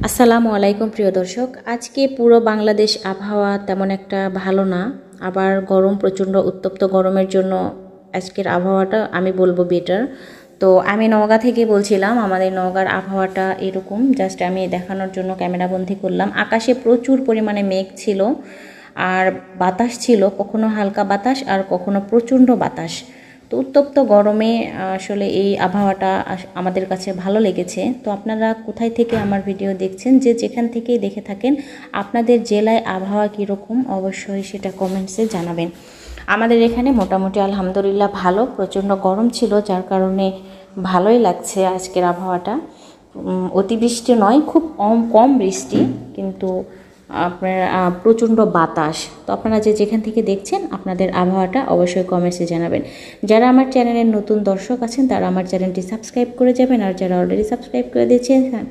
আসসালামু আলাইকুম প্রিয় দর্শক। আজকে পুরো বাংলাদেশ আবহাওয়া তেমন একটা ভালো না, আবার গরম, প্রচণ্ড উত্তপ্ত গরমের জন্য আজকের আবহাওয়াটা আমি বলবো বেটার। তো আমি নওগাঁ থেকে বলছিলাম, আমাদের নওগাঁর আবহাওয়াটা এরকম, জাস্ট আমি দেখানোর জন্য ক্যামেরাবন্দি করলাম। আকাশে প্রচুর পরিমাণে মেঘ ছিল আর বাতাস ছিল, কখনো হালকা বাতাস আর কখনো প্রচণ্ড বাতাস। তো উত্তপ্ত গরমে আসলে এই আবহাওয়াটা আমাদের কাছে ভালো লেগেছে। তো আপনারা কোথায় থেকে আমার ভিডিও দেখছেন, যে যেখান থেকেই দেখে থাকেন, আপনাদের জেলায় আবহাওয়া কীরকম অবশ্যই সেটা কমেন্টসে জানাবেন। আমাদের এখানে মোটামুটি আলহামদুলিল্লাহ ভালো, প্রচণ্ড গরম ছিল যার কারণে ভালোই লাগছে আজকের আবহাওয়াটা। অতিবৃষ্টি নয়, খুব কম বৃষ্টি, কিন্তু আপনার প্রচণ্ড বাতাস। তো আপনারা যে যেখান থেকে দেখছেন আপনাদের আবহাওয়াটা অবশ্যই কমেন্টসে জানাবেন। যারা আমার চ্যানেলের নতুন দর্শক আছেন তারা আমার চ্যানেলটি সাবস্ক্রাইব করে যাবেন, আর যারা অলরেডি সাবস্ক্রাইব করে দিয়েছেন থ্যাংক